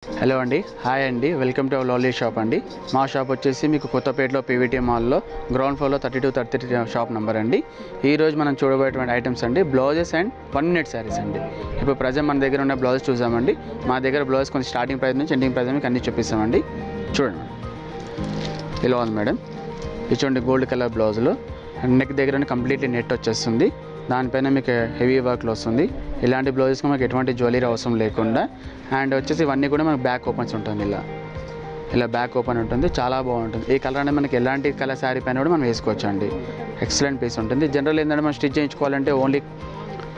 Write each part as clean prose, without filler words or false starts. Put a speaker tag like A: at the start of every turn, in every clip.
A: Hello అండి, hi అండి, welcome to our lovely shop అండి. మా షాప్ వచ్చేసి మీకు కొత్తపేటలో పీవీటీ మాల్లో గ్రౌండ్ ఫ్లోర్లో 32-33 షాప్ నెంబర్ అండి. ఈరోజు మనం చూడబోయేటువంటి ఐటమ్స్ అండి బ్లౌజెస్ అండ్ 1 మినిట్ శారీస్ అండి. ఇప్పుడు ప్రజెంట్ మన దగ్గర ఉన్న బ్లౌజ్ చూసామండి. మా దగ్గర బ్లౌజ్ కొంచెం స్టార్టింగ్ ప్రైస్ నుంచి ఎండింగ్ ప్రైస్ మీకు అన్నీ చూపిస్తామండి. చూడండి, ఇలా ఉంది మేడం. ఇటువంటి గోల్డ్ కలర్ బ్లౌజులు నెక్ దగ్గర కంప్లీట్లీ నెట్ వచ్చేస్తుంది. దానిపైన మీకు హెవీ వర్క్లో వస్తుంది. ఇలాంటి బ్లౌజెస్కి మనకు ఎటువంటి జ్యువెలరీ అవసరం లేకుండా అండ్ వచ్చేసి ఇవన్నీ కూడా మనకు బ్యాక్ ఓపెన్స్ ఉంటుంది. ఇలా బ్యాక్ ఓపెన్ ఉంటుంది, చాలా బాగుంటుంది. ఈ కలర్ అనేది మనకి ఎలాంటి కలర్ శారీ పైన కూడా మనం వేసుకోవచ్చు అండి. ఎక్సలెంట్ పీస్ ఉంటుంది. జనరల్ ఏంటంటే మనం స్టిచ్ చేయించుకోవాలంటే ఓన్లీ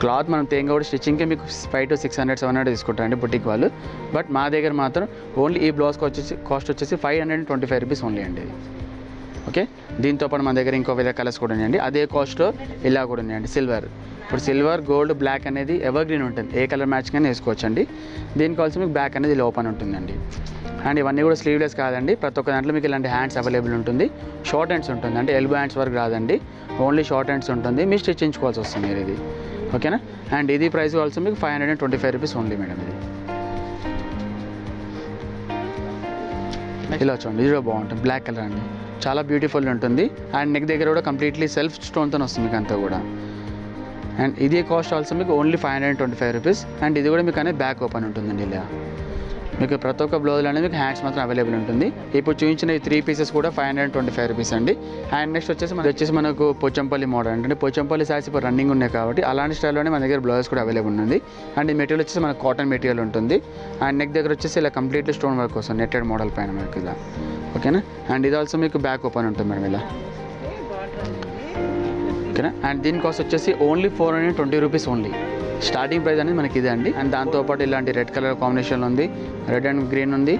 A: క్లాత్ మనం తేంగా కూడా స్టిచ్చింగ్కి మీకు 500 to 600-700 తీసుకుంటారండి బుటిక్ వాళ్ళు. బట్ మా దగ్గర మాత్రం ఓన్లీ ఈ బ్లౌజ్కి వచ్చేసి కాస్ట్ వచ్చేసి 525 రూపీస్ ఓన్లీ అండి. ఓకే, దీంతోపాటు మన దగ్గర ఇంకో వేరే కలర్స్ కూడా ఉన్నాయండి. అదే కాస్ట్లో ఇలా కూడా ఉన్నాయండి. సిల్వర్, ఇప్పుడు సిల్వర్, గోల్డ్, బ్లాక్ అనేది ఎవర్ గ్రీన్ ఉంటుంది. ఏ కలర్ మ్యాచింగ్ అని వేసుకోవచ్చండి. దీనికి ఆల్సో మీకు బ్యాక్ అనేది ఇలా ఓపెన్ ఉంటుందండి. అండ్ ఇవన్నీ కూడా స్లీవ్లెస్ కాదండి. ప్రతి ఒక్క దాంట్లో మీకు ఇలాంటి హ్యాండ్స్ అవైలబుల్ ఉంటుంది. షార్ట్ హ్యాండ్స్ ఉంటుంది, అంటే ఎల్బో హ్యాండ్స్ వరకు రాదండి. ఓన్లీ షార్ట్ హ్యాండ్స్ ఉంటుంది. మీరు స్టిచ్ చేయించుకోవాల్సి వస్తుంది మీరు ఇది. ఓకేనా. అండ్ ఇది ప్రైస్ ఆల్సో మీకు 525 రూపీస్ ఓన్లీ మేడం. ఇది ఇలా చూడండి, ఇది కూడా బాగుంటుంది. బ్లాక్ కలర్ అండి, చాలా బ్యూటిఫుల్ ఉంటుంది. అండ్ నెక్ దగ్గర కూడా కంప్లీట్లీ సెల్ఫ్ స్టోన్తో వస్తుంది మీకు అంతా కూడా. అండ్ ఇది కాస్ట్ ఆల్సో మీకు ఓన్లీ 525 రూపీస్. అండ్ ఇది కూడా మీకు అనేది బ్యాక్ ఓపెన్ ఉంటుందండి. ఇలా మీకు ప్రతి ఒక్క బ్లౌజ్ అనేది మీకు హ్యాండ్స్ మాత్రం అవైలబుల్ ఉంటుంది. ఇప్పుడు చూపించిన ఈ 3 పీసెస్ కూడా 525 రూపీస్ అండి. అండ్ నెక్స్ట్ వచ్చేసి మనకు పోచంపల్లి మోడల్ అంటే పోచంపల్లి శారీస్ ఇప్పుడు రన్నింగ్ ఉన్నాయి కాబట్టి అలాంటి స్టైల్లోనే మన దగ్గర బ్లౌజ్ కూడా అవైలబుల్ ఉంది. అండ్ ఈ మెటీరియల్ వచ్చేసి మనకు కాటన్ మెటీరియల్ ఉంటుంది. అండ్ నెక్ దగ్గర వచ్చేసి ఇలా కంప్లీట్లీ స్టోన్ వర్క్ వస్తుంది నెట్టెడ్ మోడల్ పైన మనకి ఇలా. ఓకేనా. అండ్ ఇది ఆల్సో మీకు బ్యాక్ ఓపెన్ ఉంటుంది మేడం ఇలా. ఓకేనా. అండ్ దీని కాస్ట్ వచ్చేసి only 420 rupees only. Starting price అనేది మనకి ఇదే అండి. అండ్ దాంతోపాటు ఇలాంటి రెడ్ కలర్ కాంబినేషన్లో ఉంది, రెడ్ అండ్ గ్రీన్ ఉంది.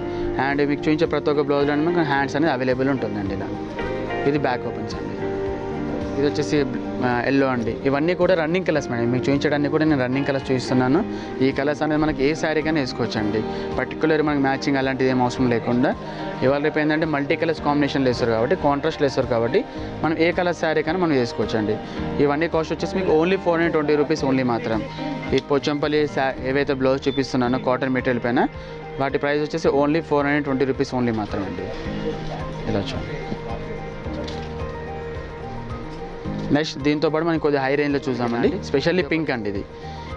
A: అండ్ మీకు చూపించే ప్రతి ఒక్క బ్లౌజ్ అనేది మనకు హ్యాండ్స్ అనేది అవైలబుల్ ఉంటుందండి ఇలా. ఇది బ్యాక్ ఓపెన్స్ అండి. ఇది వచ్చేసి ఎల్లో అండి. ఇవన్నీ కూడా రన్నింగ్ కలర్స్ మేడం. మీకు చూపించడానికి కూడా నేను రన్నింగ్ కలర్స్ చూపిస్తున్నాను. ఈ కలర్స్ అనేది మనకి ఏ శారీ కానీ వేసుకోవచ్చు అండి. పర్టికులర్ మనకి మ్యాచింగ్ అలాంటిది ఏం అవసరం లేకుండా ఇవాళ రేపు ఏంటంటే మల్టీ కలర్స్ కాంబినేషన్లు వేస్తారు కాబట్టి, కాంట్రాస్ట్లు వేస్తారు కాబట్టి మనం ఏ కలర్ శారీ కానీ మనం వేసుకోవచ్చు అండి. ఇవన్నీ కాస్ట్ వచ్చేసి మీకు ఓన్లీ 420 రూపీస్ ఓన్లీ మాత్రం. ఈ పోచంపల్లి ఏవైతే బ్లౌజ్ చూపిస్తున్నానో కాటన్ మెటీరియల్ పైన వాటి ప్రైస్ వచ్చేసి ఓన్లీ 420 రూపీస్ ఓన్లీ మాత్రం అండి. ఇలా చూడండి. నెక్స్ట్ దీంతోపాటు మనం కొద్దిగా హై రేంజ్లో చూసామండి. స్పెషల్లీ పింక్ అండి. ఇది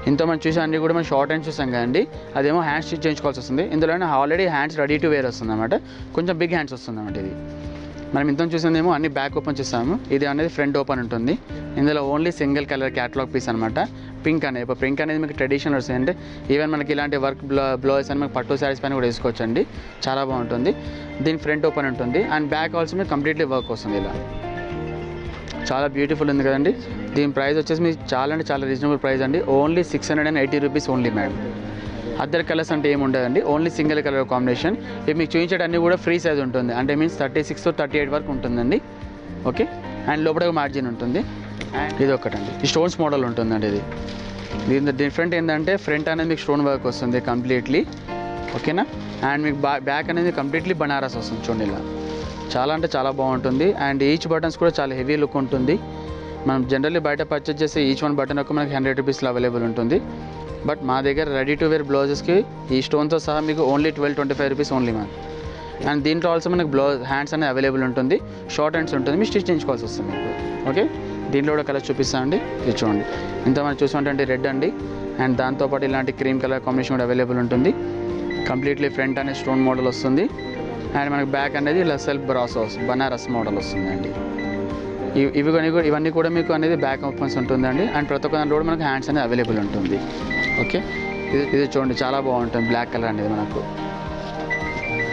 A: ఇంత మనం చూసాం అన్నీ కూడా మనం షార్ట్ హ్యాండ్స్ చూసాం కదండి. అదేమో హ్యాండ్స్ స్టిచ్ చేయించుకోవాల్సి వస్తుంది. ఇందులోనే already hands ready to wear వస్తుంది అన్నమాట. కొంచెం బిగ్ హ్యాండ్స్ వస్తుంది అన్నమాట. ఇది మనం ఇంత చూసిందేమో అన్ని బ్యాక్ ఓపెన్ చూస్తాము. ఇది అనేది ఫ్రంట్ ఓపెన్ ఉంటుంది. ఇందులో only single colour catalogue piece అనమాట. పింక్ అనేది ఇప్పుడు పింక్ అనేది మీకు ట్రెడిషనల్ వస్తుంది. అంటే ఈవెన్ మనకి ఇలాంటి వర్క్ బ్లౌజ్ అని మనకి పట్టు శారీస్ పైన కూడా వేసుకోవచ్చు అండి. చాలా బాగుంటుంది. దీని ఫ్రంట్ ఓపెన్ ఉంటుంది. అండ్ బ్యాక్ ఆల్సో మీకు కంప్లీట్లీ వర్క్ వస్తుంది ఇలా. చాలా బ్యూటిఫుల్ ఉంది కదండి. దీని ప్రైస్ వచ్చేసి మీకు చాలా అంటే చాలా రీజనబుల్ ప్రైస్ అండి. Only 680 rupees only madam. Other colours అంటే ఏమి ఉండదండి. Only single colour combination. ఇది మీకు చూపించడానికి కూడా ఫ్రీ సైజ్ ఉంటుంది. అంటే మీన్స్ 36 to 38 వరకు ఉంటుందండి. ఓకే. అండ్ లోపల మార్జిన్ ఉంటుంది. అండ్ ఇది ఒకటండి, ఈ స్టోన్స్ మోడల్ ఉంటుందండి. ఇది దీని డిఫరెంట్ ఏంటంటే ఫ్రంట్ అనేది మీకు స్టోన్ వర్క్ వస్తుంది కంప్లీట్లీ. ఓకేనా. అండ్ మీకు బ్యాక్ అనేది కంప్లీట్లీ బనారస్ వస్తుంది చూడండి ఇలా. చాలా అంటే చాలా బాగుంటుంది. అండ్ ఈచ్ బటన్స్ కూడా చాలా హెవీ లుక్ ఉంటుంది. మనం జనరల్లీ బయట పర్చేజ్ చేసే ఈచ్ వన్ బటన్ ఒక మనకి 100 రూపీస్లో అవైలబుల్ ఉంటుంది. బట్ మా దగ్గర రెడీ టు వేర్ బ్లౌజెస్కి ఈ స్టోన్తో సహా మీకు only 1225 rupees only ma'am. And దీంట్లో ఆల్సో మనకి బ్లౌజ్ హ్యాండ్స్ అనేది అవైలబుల్ ఉంటుంది. షార్ట్ హ్యాండ్స్ ఉంటుంది, మీరు స్టిచ్ చేయించుకోవాల్సి వస్తుంది మీకు. ఓకే. దీంట్లో కూడా కలర్స్ చూపిస్తాను అండి. ఇది చూడండి. ఇంత మనం చూసుకుంటే రెడ్ అండి. అండ్ దాంతోపాటు ఇలాంటి క్రీమ్ కలర్ కాంబినేషన్ కూడా అవైలబుల్ ఉంటుంది. కంప్లీట్లీ ఫ్రంట్ అనేది స్టోన్ మోడల్ వస్తుంది. అండ్ మనకి బ్యాక్ అనేది ఇలా సెల్ఫ్ బ్రాసో బనారస్ మోడల్ వస్తుందండి. ఇవన్నీ కూడా మీకు అనేది బ్యాక్ ఓపెన్స్ ఉంటుందండి. అండ్ ప్రతి ఒక్క దాంట్లో కూడా మనకు హ్యాండ్స్ అనేది అవైలబుల్ ఉంటుంది. ఓకే. ఇది చూడండి, చాలా బాగుంటుంది. బ్లాక్ కలర్ అనేది మనకు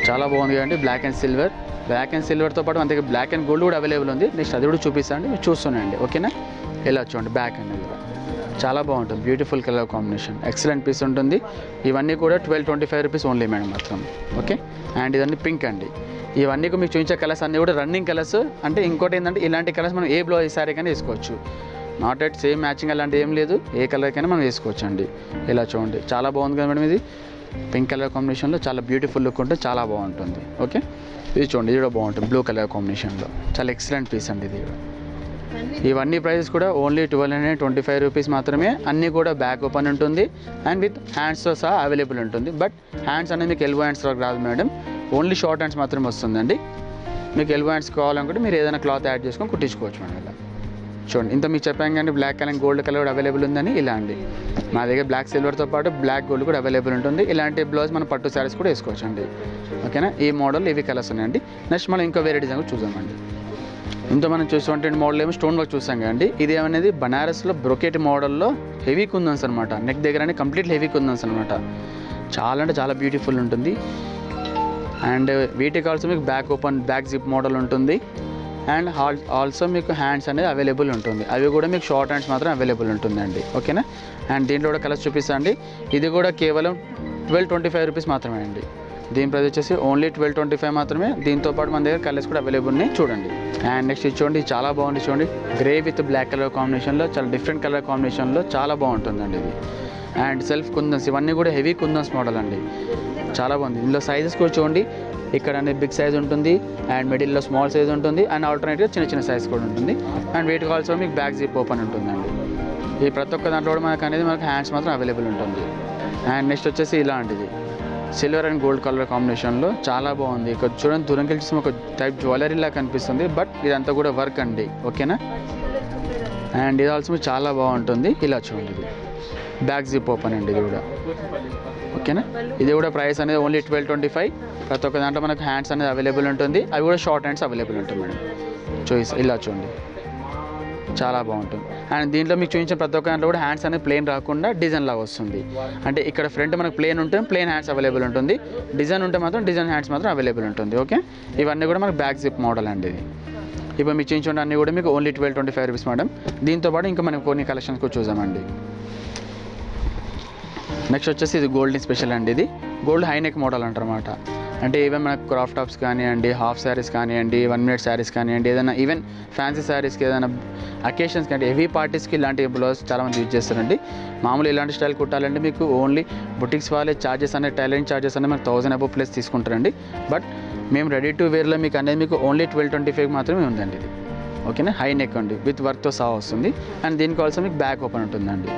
A: చాలా బాగుంది కదండి. Black and silver. Black and సిల్వర్తో పాటు మన దగ్గర బ్లాక్ అండ్ గోల్డ్ కూడా అవైలబుల్ ఉంది. నెక్స్ట్ అది కూడా చూపిస్తాండి, మీరు చూస్తున్నాండి. ఓకేనా. ఇలా చూడండి బ్యాక్ అనేది కూడా చాలా బాగుంటుంది. Beautiful colour combination, excellent piece ఉంటుంది. ఇవన్నీ కూడా 1225 రూపీస్ ఓన్లీ మేడం మాత్రం. ఓకే. అండ్ ఇదన్నీ పింక్ అండి. ఇవన్నీ మీకు చూపించే కలర్స్ అన్నీ కూడా రన్నింగ్ కలర్స్. అంటే ఇంకోటి ఏంటంటే ఇలాంటి కలర్స్ మనం ఏ బ్లౌజ్ సారీ కానీ వేసుకోవచ్చు. నాట్ ఎట్ సేమ్ మ్యాచింగ్ అలాంటి ఏం లేదు. ఏ కలర్కైనా మనం వేసుకోవచ్చు అండి. ఇలా చూడండి, చాలా బాగుంది కదా మేడం. ఇది పింక్ కలర్ కాంబినేషన్లో చాలా బ్యూటిఫుల్ లుక్ ఉంటుంది, చాలా బాగుంటుంది. ఓకే. ఇది చూడండి, ఇది కూడా బాగుంటుంది బ్లూ కలర్ కాంబినేషన్లో. చాలా ఎక్సలెంట్ పీస్ అండి ఇది కూడా. ఇవన్నీ ప్రైజెస్ కూడా ఓన్లీ 1225 రూపీస్ మాత్రమే. అన్నీ కూడా బ్యాక్ ఓపెన్ ఉంటుంది అండ్ విత్ హ్యాండ్స్తో సహా అవైలబుల్ ఉంటుంది. బట్ హ్యాండ్స్ అనేది మీకు ఎల్బో హ్యాండ్స్ రాదు మేడం, ఓన్లీ షార్ట్ హ్యాండ్స్ మాత్రమే వస్తుందండి. మీకు ఎల్బో హ్యాండ్స్ కావాలనుకుంటే మీరు ఏదైనా క్లాత్ యాడ్ చేసుకొని కుట్టించుకోవచ్చు మేడం. ఇలా చూడండి, ఇంత మీకు చెప్పాం కానీ బ్లాక్ కలర్ గోల్డ్ కలర్ కూడా అవైలబుల్ ఉందని. ఇలా అండి మా దగ్గర బ్లాక్ సిల్వర్తో పాటు బ్లాక్ గోల్డ్ కూడా అవైలబుల్ ఉంటుంది. ఇలాంటి బ్లౌజ్ మనం పట్టు శారీస్ కూడా వేసుకోవచ్చు అండి. ఓకేనా, ఈ మోడల్ ఇవి కలర్స్ ఉన్నాయండి. నెక్స్ట్ మనం ఇంకో వేరే డిజైన్ కూడా చూద్దామండి. ఇంత మనం చూసుకుంటే మోడల్ ఏమో స్టోన్ వర్క్ చూసాం కదండి. ఇది ఏమనేది బనారస్లో బ్రొకెట్ మోడల్లో హెవీ కుందన్స్ అనమాట. నెక్ దగ్గర కంప్లీట్ హెవీ కుందన్స్ అనమాట. చాలా అంటే చాలా బ్యూటిఫుల్ ఉంటుంది. అండ్ వీటికి ఆల్సో మీకు back open back zip model ఉంటుంది. అండ్ ఆల్సో మీకు హ్యాండ్స్ అనేది అవైలబుల్ ఉంటుంది. అవి కూడా మీకు షార్ట్ హ్యాండ్స్ మాత్రం అవైలబుల్ ఉంటుందండి. ఓకేనా, అండ్ దీంట్లో కూడా కలర్స్ చూపిస్తా అండి. ఇది కూడా కేవలం 1225 రూపీస్ మాత్రమే అండి. దీని ప్రైస్ వచ్చేసి ఓన్లీ 1225 మాత్రమే. దీంతో పాటు మన దగ్గర కలర్స్ కూడా అవైలబుల్ ఉన్నాయి చూడండి. అండ్ నెక్స్ట్ ఇది చూడండి, చాలా బాగుంది చూడండి. గ్రే విత్ బ్లాక్ కలర్ కాంబినేషన్లో చాలా డిఫరెంట్ కలర్ కాంబినేషన్లో చాలా బాగుంటుందండి ఇది. అండ్ సెల్ఫ్ కుందన్స్ ఇవన్నీ కూడా హెవీ కుందన్స్ మోడల్ అండి. చాలా బాగుంది. ఇందులో సైజెస్ కూడా చూడండి, ఇక్కడ అనేది బిగ్ సైజ్ ఉంటుంది అండ్ మిడిల్లో స్మాల్ సైజ్ ఉంటుంది అండ్ ఆల్టర్నేట్గా చిన్న చిన్న సైజ్ కూడా ఉంటుంది. అండ్ వీటికి ఆల్సో మీకు బ్యాక్ జిప్ ఓపెన్ ఉంటుందండి. ఈ ప్రతి ఒక్క దాంట్లో కూడా మనకు హ్యాండ్స్ మాత్రం అవైలబుల్ ఉంటుంది. అండ్ నెక్స్ట్ వచ్చేసి ఇలాంటిది సిల్వర్ అండ్ గోల్డ్ కలర్ కాంబినేషన్లో చాలా బాగుంది. ఇక్కడ చూడండి, దూరంకి వచ్చేసి ఒక టైప్ జ్యువెలరీలా కనిపిస్తుంది. బట్ ఇదంతా కూడా వర్క్ అండి. ఓకేనా, అండ్ ఇది ఆల్సో చాలా బాగుంటుంది. ఇలా చూడండి, ఇది బ్యాక్ జిప్ ఓపెన్ అండి. ఇది కూడా ఓకేనా. ఇది కూడా ప్రైస్ అనేది ఓన్లీ 1225. ప్రతి ఒక్క దాంట్లో మనకు హ్యాండ్స్ అనేది అవైలబుల్ ఉంటుంది. అవి కూడా షార్ట్ హ్యాండ్స్ అవైలబుల్ ఉంటుంది మేడం. చూసి ఇలా చూడండి, చాలా బాగుంటుంది. అండ్ దీంట్లో మీకు చూపించిన ప్రతి ఒక్క దాంట్లో కూడా హ్యాండ్స్ అనేది ప్లేన్ రాకుండా డిజైన్ లాగా వస్తుంది. అంటే ఇక్కడ ఫ్రంట్ మనకు ప్లేన్ ఉంటే ప్లేన్ హ్యాండ్స్ అవైలబుల్ ఉంటుంది, డిజైన్ ఉంటే మాత్రం డిజైన్ హ్యాండ్స్ మాత్రం అవైలబుల్ ఉంటుంది. ఓకే, ఇవన్నీ కూడా మనకు బ్యాక్ జిప్ మోడల్ అండి. ఇది ఇప్పుడు మీకు చూపించిన అన్నీ కూడా మీకు ఓన్లీ 1225 రూపీస్ మేడం. దీంతో పాటు ఇంకా మనం కొన్ని కలెక్షన్స్ కూడా చూసామండి. నెక్స్ట్ వచ్చేసి ఇది గోల్డ్ స్పెషల్ అండి. ఇది గోల్డ్ హై నెక్ మోడల్ అంటారన్నమాట. అంటే ఈవెన్ మనకు క్రాఫ్ టాప్స్ కానివ్వండి, హాఫ్ శారీస్ కానివ్వండి, 1 minute శారీస్ కానివ్వండి, ఏదైనా ఈవెన్ ఫ్యాన్సీ శారీస్కి ఏదైనా అకేషన్స్ కానీ హెవీ పార్టీస్కి ఇలాంటి బ్లౌజ్ చాలామంది యూజ్ చేస్తారండి. మామూలు ఇలాంటి స్టైల్ కుట్టాలంటే మీకు ఓన్లీ బుటిక్స్ వాళ్ళే ఛార్జెస్ అనేది టైలరింగ్ ఛార్జెస్ అనేది మనకు 1000 above ప్లస్ తీసుకుంటారండి. బట్ మేము రెడీ టు వేర్లో మీకు అనేది మీకు ఓన్లీ 1225 మాత్రమే ఉందండి. ఇది ఓకేనా, హై నెక్ అండి విత్ వర్క్తో సహా వస్తుంది. అండ్ దీనికి ఆల్సో మీకు బ్యాక్ ఓపెన్ ఉంటుందండి.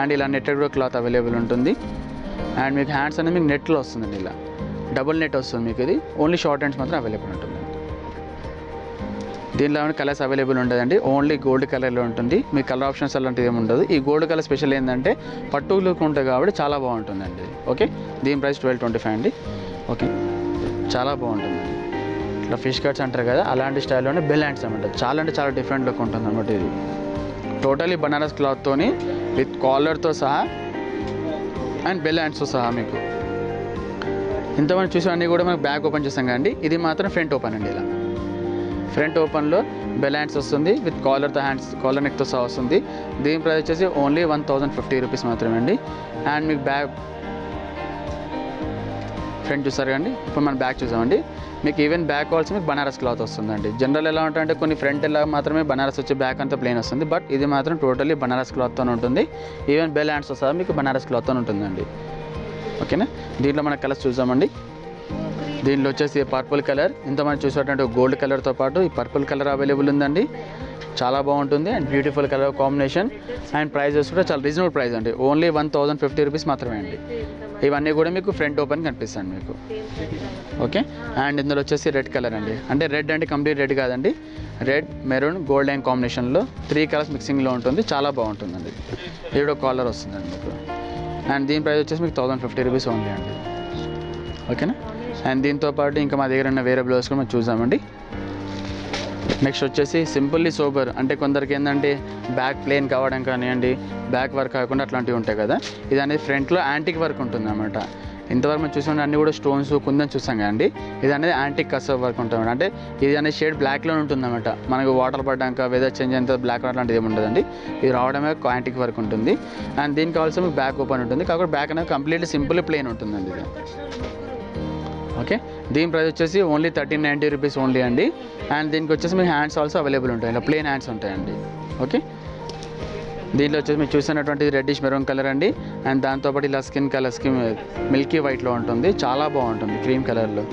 A: అండ్ ఇలా నెట్టెడ్ కూడా క్లాత్ అవైలబుల్ ఉంటుంది. అండ్ మీకు హ్యాండ్స్ అనేది మీకు నెట్లో వస్తుందండి. ఇలా డబుల్ నెట్ వస్తుంది మీకు. ఇది ఓన్లీ షార్ట్ హ్యాండ్స్ మాత్రం అవైలబుల్ ఉంటుంది. దీనిలో కలర్స్ అవైలబుల్ ఉండదండి, ఓన్లీ గోల్డ్ కలర్లో ఉంటుంది. మీ కలర్ ఆప్షన్స్ అలాంటివి ఏమి ఉండదు. ఈ గోల్డ్ కలర్ స్పెషల్ ఏంటంటే పట్టు లుక్ ఉంటుంది కాబట్టి చాలా బాగుంటుందండి. ఓకే, దీని ప్రైస్ 1225 అండి. ఓకే, చాలా బాగుంటుంది. ఇట్లా ఫిష్ కట్స్ అంటారు కదా, అలాంటి స్టైల్లోనే బెల్ హ్యాండ్స్ అనమాట. చాలా అంటే చాలా డిఫరెంట్ లుక్ ఉంటుంది అనమాట. ఇది టోటలీ బనారస్ క్లాత్తోని విత్ కాలర్తో సహా అండ్ బెల్ హ్యాండ్స్తో సహా మీకు ఇంతమంది చూసి అన్నీ కూడా మనకు బ్యాక్ ఓపెన్ చేస్తాం కదండి. ఇది మాత్రం ఫ్రంట్ ఓపెన్ అండి. ఇలా ఫ్రంట్ ఓపెన్లో బెల్ హ్యాండ్స్ వస్తుంది విత్ కాలర్తో హ్యాండ్స్ కాలర్ నెక్తో సహా వస్తుంది. దీని ప్రైస్ వచ్చేసి ఓన్లీ 1050 రూపీస్ మాత్రమే అండి. అండ్ మీకు బ్యాక్ ఫ్రంట్ చూస్తారు కదండి. ఇప్పుడు మనం బ్యాక్ చూసామండి. మీకు ఈవెన్ బ్యాక్ ఆల్సో మీకు బనారస్ క్లాత్ వస్తుందండి. జనరల్ ఎలా ఉంటాయంటే కొన్ని ఫ్రంట్ ఎలా మాత్రమే బనారస్ వచ్చి బ్యాక్ అంతా ప్లెయిన్ వస్తుంది. బట్ ఇది మాత్రం టోటలీ బనారస్ క్లాత్తో ఉంటుంది. ఈవెన్ బెల్ హ్యాండ్స్ సహా మీకు బనారస్ క్లాత్తో ఉంటుందండి. ఓకేనా, దీంట్లో మన కలర్స్ చూసామండి. దీంట్లో వచ్చేసి పర్పుల్ కలర్, ఇంత మనం చూసేటంటే గోల్డ్ కలర్తో పాటు ఈ పర్పుల్ కలర్ అవైలబుల్ ఉందండి. చాలా బాగుంటుంది and beautiful colour combination. And prices కూడా చాలా రీజనబుల్ ప్రైస్ అండి. ఓన్లీ 1050 రూపీస్ మాత్రమే అండి. ఇవన్నీ కూడా మీకు ఫ్రంట్ ఓపెన్ కనిపిస్తాయి మీకు. ఓకే, అండ్ ఇందులో వచ్చేసి రెడ్ కలర్ అండి. అంటే రెడ్ అంటే కంప్లీట్ రెడ్ కాదండి, రెడ్ మెరూన్ గోల్డ్ అండ్ కాంబినేషన్లో 3 కలర్స్ మిక్సింగ్లో ఉంటుంది. చాలా బాగుంటుందండి. ఇది కూడా కాలర్ వస్తుందండి మీకు. అండ్ దీని ప్రైస్ వచ్చేసి మీకు 1050 రూపీస్ ఓన్లీ అండి. ఓకేనా, అండ్ దీంతో పాటు ఇంకా మా దగ్గర ఉన్న వేరే బ్లౌజ్ కూడా మనం చూసామండి. నెక్స్ట్ వచ్చేసి సింపుల్లీ సోబర్, అంటే కొందరికి ఏంటంటే బ్యాక్ ప్లేన్ కావడం కానివ్వండి, బ్యాక్ వర్క్ కాకుండా అట్లాంటివి ఉంటాయి కదా. ఇది అనేది ఫ్రంట్లో యాంటిక్ వర్క్ ఉంటుంది అన్నమాట. ఇంతవరకు మనం చూసాం అన్నీ కూడా స్టోన్స్ కుందని చూసాం కదండి. ఇది అనేది యాంటిక్ కసర్ వర్క్ ఉంటుంది. అంటే ఇది అనేది షేడ్ బ్లాక్లో ఉంటుంది అన్నమాట. మనకు వాటర్ పడ్డాక వెదర్ చేంజ్ అయిన బ్లాక్ అట్లాంటిది ఏమి ఉండదండి. ఇది రావడమే యాంటిక్ వర్క్ ఉంటుంది. అండ్ దీనికి ఆల్సో మీకు బ్యాక్ ఓపెన్ ఉంటుంది. కాకపోతే బ్యాక్ అనేది కంప్లీట్లీ సింపుల్ ప్లేన్ ఉంటుందండి ఇది. ఓకే, దీని ప్రైస్ వచ్చేసి ఓన్లీ 1390 రూపీస్ ఓన్లీ అండి. అండ్ దీనికి వచ్చేసి మీకు హ్యాండ్స్ ఆల్సో అవైలబుల్ ఉంటాయి. ఇలా ప్లేన్ హ్యాండ్స్ ఉంటాయండి. ఓకే, దీంట్లో వచ్చేసి మీరు చూసినటువంటి రెడ్డిష్ మెరూన్ కలర్ అండి. అండ్ దాంతోపాటు ఇలా స్కిన్ మిల్కీ వైట్లో ఉంటుంది. చాలా బాగుంటుంది క్రీమ్ కలర్లో.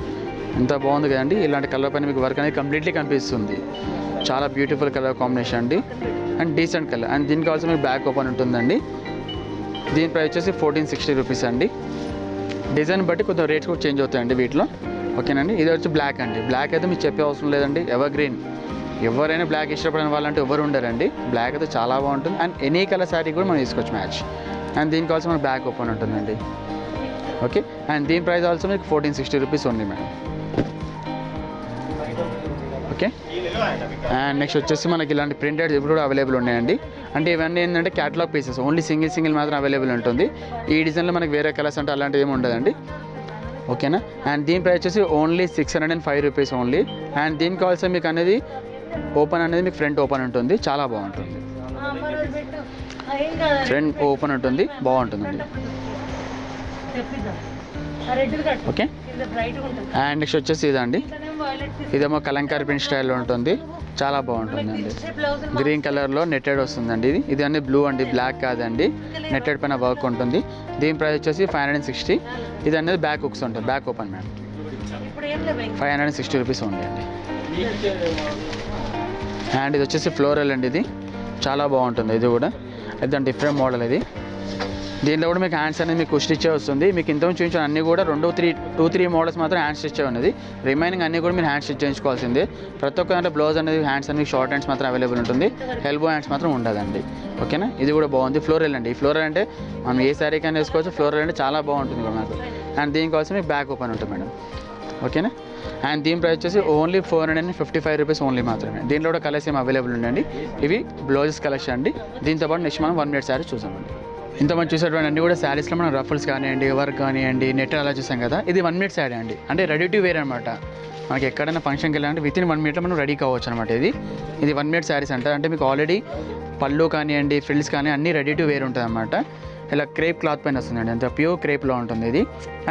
A: ఎంత బాగుంది కదండి. ఇలాంటి కలర్ పైన మీకు వర్క్ అనేది కంప్లీట్లీ కనిపిస్తుంది. చాలా బ్యూటిఫుల్ కలర్ కాంబినేషన్ అండి అండ్ డీసెంట్ కలర్. అండ్ దీనికి ఆల్సో మీకు బ్యాక్ ఓపెన్ ఉంటుందండి. దీని ప్రైస్ వచ్చేసి 1460 రూపీస్ అండి. డిజైన్ బట్టి కొంచెం రేట్స్ కూడా చేంజ్ అవుతాయండి వీటిలో. ఓకేనండి. ఇది వచ్చి బ్లాక్ అండి. బ్లాక్ అయితే మీకు చెప్పే అవసరం లేదండి. ఎవర్ గ్రీన్, ఎవరైనా బ్లాక్ ఇష్టపడిన వాళ్ళంటే ఎవరు ఉండరండి. బ్లాక్ అయితే చాలా బాగుంటుంది. అండ్ ఎనీ కలర్ శారీ కూడా మనం తీసుకోవచ్చు మ్యాచ్. అండ్ దీనికి ఆల్సో మనకు బ్యాక్ ఓపెన్ ఉంటుందండి. ఓకే. అండ్ దీని ప్రైస్ ఆల్సో మీకు 1460 rupees only madam. Okay. And next వచ్చేసి మనకి ఇలాంటి ప్రింటెడ్ ఇప్పుడు కూడా అవైలబుల్ ఉన్నాయండి. అంటే ఇవన్నీ ఏంటంటే క్యాటలాగ్ పీసెస్, ఓన్లీ సింగిల్ మాత్రం అవైలబుల్ ఉంటుంది. ఈ డిజైన్లో మనకి వేరే కలర్స్ అంటే అలాంటివి ఏమి ఉండదండి. ఓకేనా. అండ్ దీని ప్రైస్ వచ్చేసి ఓన్లీ 605 రూపీస్ ఓన్లీ. అండ్ దీనికి ఆల్సో మీకు అనేది ఓపెన్ అనేది మీకు ఫ్రంట్ ఓపెన్ ఉంటుంది. చాలా బాగుంటుంది. ఫ్రంట్ ఓపెన్ ఉంటుంది, బాగుంటుందండి. ఓకే. అండ్ నెక్స్ట్ వచ్చేసి ఇదండి. ఇదేమో కలంకారీ ప్రింట్ స్టైల్లో ఉంటుంది. చాలా బాగుంటుందండి. గ్రీన్ కలర్లో నెట్టెడ్ వస్తుందండి. ఇది అన్ని బ్లూ అండి, బ్లాక్ కాదండి. నెట్టెడ్ పైన వర్క్ ఉంటుంది. దీని ప్రైస్ వచ్చేసి 560. ఇది అనేది బ్యాక్ హుక్స్ ఉంటుంది, బ్యాక్ ఓపెన్ మేడం. 560 రూపీస్ ఉంది అండి. అండ్ ఇది వచ్చేసి ఫ్లోరల్ అండి. ఇది చాలా బాగుంటుంది. ఇది కూడా ఇది డిఫరెంట్ మోడల్. ఇది దీంట్లో కూడా మీకు హ్యాండ్స్ అనేది మీకు స్టిచ్ వస్తుంది. మీకు ఇంత చూపించిన అన్నీ కూడా 2-3 మోడల్స్ మాత్రం హ్యాండ్ స్టిచ్ ఉన్నది. రిమైనింగ్ అన్నీ కూడా మీరు హ్యాండ్ స్టిచ్ చేయించుకోవాల్సిందే. ప్రతి ఒక్క దాంట్లో బ్లౌజ్ అనేది హ్యాండ్స్ అనేది షార్ట్ హ్యాండ్స్ మాత్రం అవైలబుల్ ఉంటుంది. ఎల్బో హ్యాండ్స్ మాత్రం ఉండదండి. ఓకేనా. ఇది కూడా బాగుంది. ఫ్లోరల్ అండి. ఈ ఫ్లోరల్ అంటే మనం ఏ శారీకైనా వేసుకోవచ్చు. ఫ్లోరల్ అంటే చాలా బాగుంటుంది కూడా మనకు. అండ్ దీనికోసం మీకు బ్యాక్ ఓపెన్ ఉంటుంది మేడం. ఓకేనా. అండ్ దీని ప్రైస్ వచ్చేసి ఓన్లీ 455 రూపీస్ ఓన్లీ మాత్రమే. దీంట్లో కూడా కలర్స్ ఏమి అవైలబుల్ ఉండండి. ఇవి బ్లౌజెస్ కలెక్షన్ అండి. దీంతో పాటు నెక్స్ట్ మనం 1 మీటర్ శారీ చూసామండి. ఇంత మంది చూసేటువంటి అన్నీ కూడా శారీస్లో మనం రఫల్స్ కానివ్వండి, వర్క్ కానివ్వండి, నెట్ అలా చూసాం కదా. ఇది 1 మీటర్ శారీ అండి. అంటే రెడీ టు వేర్ అనమాట. మనకి ఎక్కడైనా ఫంక్షన్కి వెళ్ళాలంటే విత్ ఇన్ 1 మీటర్లో మనం రెడీ కావచ్చు అనమాట. ఇది 1 మీటర్ శారీస్ అంటారు. అంటే మీకు ఆల్రెడీ పళ్ళు కానివ్వండి, ఫ్రిల్స్ కానీ అన్నీ రెడీ టు వేర్ ఉంటుంది అనమాట. ఇలా క్రేప్ క్లాత్ పైన వస్తుందండి. అంత ప్యూర్ క్రేప్లో ఉంటుంది ఇది.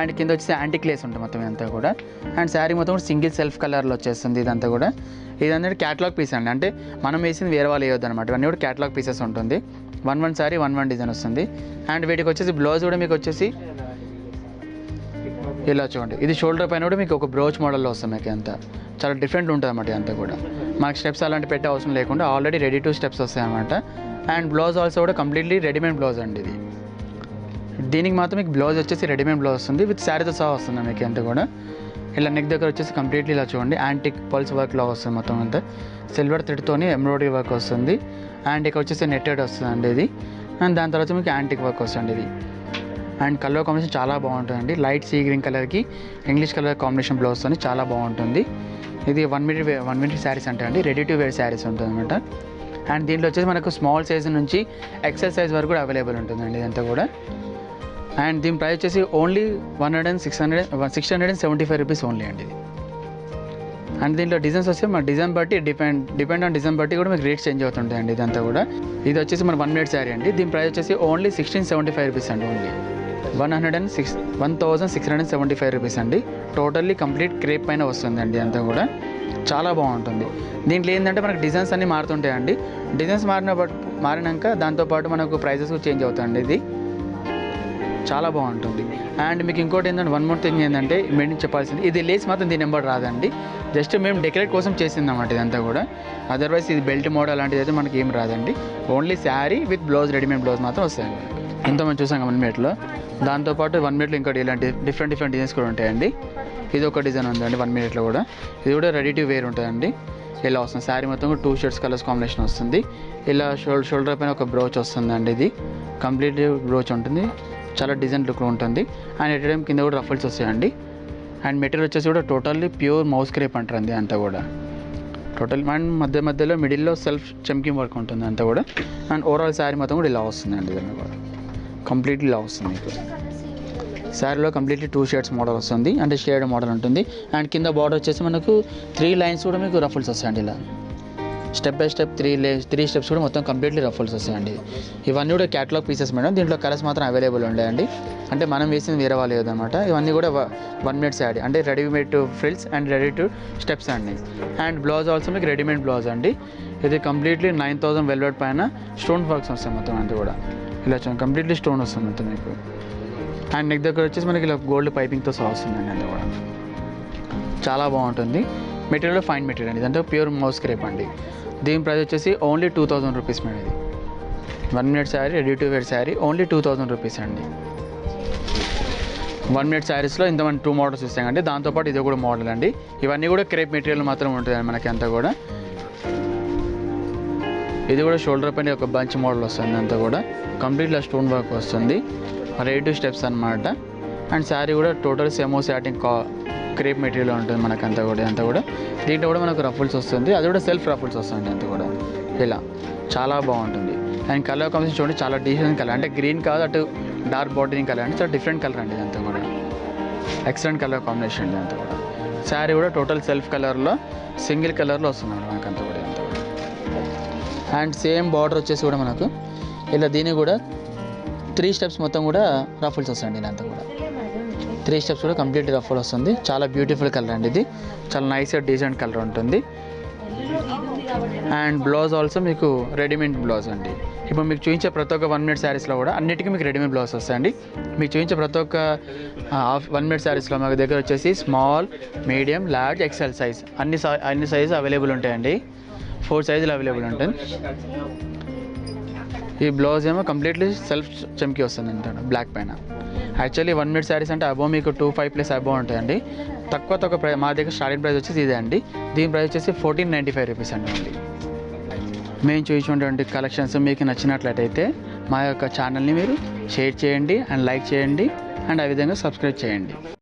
A: అండ్ కింద వచ్చేసి యాంటిక్ లేస్ ఉంటుంది మొత్తం ఇదంతా కూడా. అండ్ శారీ మొత్తం కూడా సింగిల్ సెల్ఫ్ కలర్లో వచ్చేస్తుంది ఇదంతా కూడా. ఇదంతా క్యాటలాగ్ పీస్ అండి. అంటే మనం వేసింది వేరే వాళ్ళు వేయొద్దు అనమాట. ఇవన్నీ కూడా క్యాటలాగ్ పీసెస్ ఉంటుంది. 1 శారీ 1 డిజైన్ వస్తుంది. అండ్ వీటికి వచ్చేసి బ్లౌజ్ కూడా మీకు వచ్చేసి ఇలా చూడండి. ఇది షోల్డర్ పైన కూడా మీకు ఒక బ్రోచ్ మోడల్లో వస్తుంది. మీకు అంతా చాలా డిఫరెంట్ ఉంటుంది అన్నమాట. అంతా కూడా మాకు స్టెప్స్ అలాంటి పెట్టే అవసరం లేకుండా ఆల్రెడీ రెడీ టు స్టెప్స్ వస్తాయి అన్నమాట. అండ్ బ్లౌజ్ ఆల్సో కూడా కంప్లీట్లీ రెడీమేడ్ బ్లౌజ్ అండి. దీనికి మాత్రం మీకు బ్లౌజ్ వచ్చేసి రెడీమేడ్ బ్లౌజ్ వస్తుంది. విత్ శారీతో సహా వస్తుంది మీకు అంతా కూడా. ఇలా నెక్ దగ్గర వచ్చేసి కంప్లీట్లీ ఇలా చూడండి యాంటిక్ పల్స్ వర్క్లో వస్తుంది మొత్తం అంతా. సిల్వర్ థ్రెడ్తోని ఎంబ్రాయిడరీ వర్క్ వస్తుంది. అండ్ ఇక్కడ వచ్చేసి నెట్టెడ్ వస్తుంది అండి ఇది. అండ్ దాని తర్వాత మీకు యాంటిక్ వర్క్ వస్తుంది ఇది. అండ్ కలర్ కాంబినేషన్ చాలా బాగుంటుందండి. లైట్ సీ గ్రీన్ కలర్కి ఇంగ్లీష్ కలర్ కాంబినేషన్ బ్లౌజ్ అని చాలా బాగుంటుంది. ఇది 1 మీటర్ శారీస్ అంటే అండి రెడీ టు వేర్ శారీస్ ఉంటుంది అనమాట. అండ్ దీంట్లో వచ్చేసి మనకు స్మాల్ సైజ్ నుంచి ఎక్సెల్ సైజ్ వరకు కూడా అవైలబుల్ ఉంటుందండి ఇదంతా కూడా. అండ్ దీని ప్రైస్ వచ్చేసి ఓన్లీ 675 రూపీస్ ఓన్లీ అండి ఇది. అండ్ దీంట్లో డిజైన్స్ వస్తే మన డిజైన్ బట్టి డిపెండ్ ఆన్ డిజైన్ బట్టి కూడా మీకు రేట్స్ చేంజ్ అవుతుంటాయండి ఇదంతా కూడా. ఇది వచ్చేసి మన 1 మీటర్ శారీ అండి. దీని ప్రైస్ వచ్చేసి ఓన్లీ 1675 రూపీస్ అండి. ఓన్లీ 1675 రూపీస్ అండి. టోటల్లీ కంప్లీట్ క్రేప్ పైన వస్తుందండి అంతా కూడా. చాలా బాగుంటుంది. దీంట్లో ఏంటంటే మనకు డిజైన్స్ అన్నీ మారుతుంటాయండి. డిజైన్స్ మారినాక దాంతోపాటు మనకు ప్రైజెస్ చేంజ్ అవుతాయండి. ఇది చాలా బాగుంటుంది. అండ్ మీకు ఇంకోటి ఏంటంటే 1 మోర్ థింగ్ ఏంటంటే మేము చెప్పాల్సింది, ఇది లేస్ మాత్రం దీని నెంబర్ రాదండి. జస్ట్ మేము డెకరేట్ కోసం చేసింది అన్నమాట ఇదంతా కూడా. అదర్వైజ్ ఇది బెల్ట్ మోడల్ అలాంటిది అయితే మనకి ఏం రాదండి. Only sari with blouse, readymade blouse మాత్రం వస్తాయండి. ఎంతో మనం చూసాం 1 మీటర్లో. దాంతోపాటు 1 మీటర్లో ఇంకోటి ఇలాంటి డిఫరెంట్ డిజైన్స్ కూడా ఉంటాయండి. ఇది ఒక డిజైన్ ఉందండి 1 మీటర్లో కూడా. ఇది కూడా రెడీ టు వేర్ ఉంటుందండి. ఇలా వస్తుంది శారీ మొత్తం కూడా 2 షేడ్స్ కలర్స్ కాంబినేషన్ వస్తుంది. ఇలా షోల్డర్ పైన ఒక బ్రోచ్ వస్తుందండి. ఇది కంప్లీట్ బ్రోచ్ ఉంటుంది. చాలా డిజైన్ లుక్లో ఉంటుంది. అండ్ ఎట్ టైం కింద కూడా రఫల్స్ వస్తాయండి. అండ్ మెటీరియల్ వచ్చేసి కూడా టోటల్లీ ప్యూర్ మౌస్ క్రేప్ అంటారండి అంతా కూడా. టోటల్ అండ్ మధ్యలో మిడిల్లో సెల్ఫ్ చమ్కింగ్ వర్క్ ఉంటుంది అంతా కూడా. అండ్ ఓవరాల్ శారీ మొత్తం కూడా ఇలా వస్తుందండి. దీన్ని కూడా కంప్లీట్లీ ఇలా వస్తుంది మీకు. శారీలో కంప్లీట్లీ 2 షేడ్స్ మోడల్ వస్తుంది. అంటే షేడ్ మోడల్ ఉంటుంది. అండ్ కింద బార్డర్ వచ్చేసి మనకు 3 లైన్స్ కూడా మీకు రఫల్స్ వస్తాయండి. ఇలా స్టెప్ బై స్టెప్ 3 స్టెప్స్ కూడా మొత్తం కంప్లీట్లీ రఫల్స్ వస్తాయండి. ఇవన్నీ కూడా క్యాటలాగ్ పీసెస్ మేడం. దీంట్లో కలర్స్ మాత్రం అవైలబుల్ ఉండేయండి. అంటే మనం వేసింది వేరే వాళ్ళు లేదనమాట. ఇవన్నీ కూడా 1 మీటర్ శారీ అంటే readymade to frills and ready to steps అండి. అండ్ బ్లౌజ్ ఆల్సో మీకు రెడీమేడ్ బ్లౌజ్ అండి. ఇది కంప్లీట్లీ 9000 వెల్వెట్ పైన స్టోన్ వర్క్స్ వస్తాయి మొత్తం అంతా కూడా. ఇలా కంప్లీట్లీ స్టోన్ వస్తుంది మొత్తం మీకు. అండ్ నెక్ దగ్గర వచ్చేసి మనకి ఇలా గోల్డ్ పైపింగ్తో సహా వస్తుందండి అంతా కూడా. చాలా బాగుంటుంది. మెటీరియల్ ఫైన్ మెటీరియల్ అండి, ఇదంటే ప్యూర్ మౌస్ క్రేప్ అండి. దీని ప్రైస్ వచ్చేసి ఓన్లీ 2000 రూపీస్ మేడం. ఇది 1 metre sari, ready to wear sari, only 2000 rupees అండి. 1 మీటర్ శారీస్లో ఇంత మనం 2 మోడల్స్ ఇస్తామండి. దాంతోపాటు ఇది కూడా మోడల్ అండి. ఇవన్నీ కూడా క్రేప్ మెటీరియల్ మాత్రం ఉంటుంది మనకి అంతా కూడా. ఇది కూడా షోల్డర్ పైన ఒక బంచ్ మోడల్ వస్తుంది, అంతా కూడా కంప్లీట్గా స్టోన్ వర్క్ వస్తుంది, రెడీ టు స్టెప్స్ అనమాట. అండ్ శారీ కూడా టోటల్ సెమో సాటిన్ క్రేప్ మెటీరియల్ ఉంటుంది మనకంతా కూడా. అంతా కూడా దీంట్లో కూడా మనకు రఫుల్స్ వస్తుంది, అది కూడా సెల్ఫ్ రఫుల్స్ వస్తుంది అంతా కూడా. ఇలా చాలా బాగుంటుంది. అండ్ కలర్ కాంబినేషన్ చూడండి, చాలా డిఫరెంట్ కలర్, అంటే గ్రీన్ కాదు, అటు డార్క్ బాటింగ్ కలర్ అంటే చాలా డిఫరెంట్ కలర్ అండి ఇదంతా కూడా. ఎక్సలెంట్ కలర్ కాంబినేషన్ అండి అంతా కూడా. శారీ కూడా టోటల్ సెల్ఫ్ కలర్లో సింగిల్ కలర్లో వస్తుంది మనకంతా కూడా. అంతా కూడా అండ్ సేమ్ బార్డర్ వచ్చేసి కూడా మనకు ఇలా దీన్ని కూడా 3 స్టెప్స్ మొత్తం కూడా రఫుల్స్ వస్తాయండి ఇదంతా కూడా. 3 స్టెప్స్ కూడా కంప్లీట్ రఫుల్ వస్తుంది. చాలా బ్యూటిఫుల్ కలర్ అండి ఇది, చాలా నైస్గా డీసెంట్ కలర్ ఉంటుంది. అండ్ బ్లౌజ్ ఆల్సో మీకు రెడీమేడ్ బ్లౌజ్ అండి. ఇప్పుడు మీకు చూపించే ప్రతి ఒక్క 1 మీటర్ శారీస్లో కూడా అన్నిటికీ మీకు రెడీమేడ్ బ్లౌజ్ వస్తాయండి. మీకు చూపించే ప్రతి ఒక్క 1 మీటర్ శారీస్లో మాకు దగ్గర వచ్చేసి small, medium, large, XL size అన్ని సైజు అవైలబుల్ ఉంటాయండి. 4 సైజులు అవైలబుల్ ఉంటాయి. ఈ బ్లౌజ్ ఏమో కంప్లీట్లీ సెల్ఫ్ చమ్కీ వస్తుంది అంటాడు బ్లాక్ పైన. యాక్చువల్లీ 1 మీటర్ శారీస్ అంటే అబో మీకు 25+ అబో ఉంటాయండి. తక్కువ మా దగ్గర స్టార్టింగ్ ప్రైస్ వచ్చేసి ఇదే అండి. దీని ప్రైస్ వచ్చేసి 1495 రూపీస్ అండి. మళ్ళీ మేము చూసినటువంటి కలెక్షన్స్ మీకు నచ్చినట్లయితే మా యొక్క ఛానల్ని మీరు షేర్ చేయండి అండ్ లైక్ చేయండి అండ్ ఆ విధంగా సబ్స్క్రైబ్ చేయండి.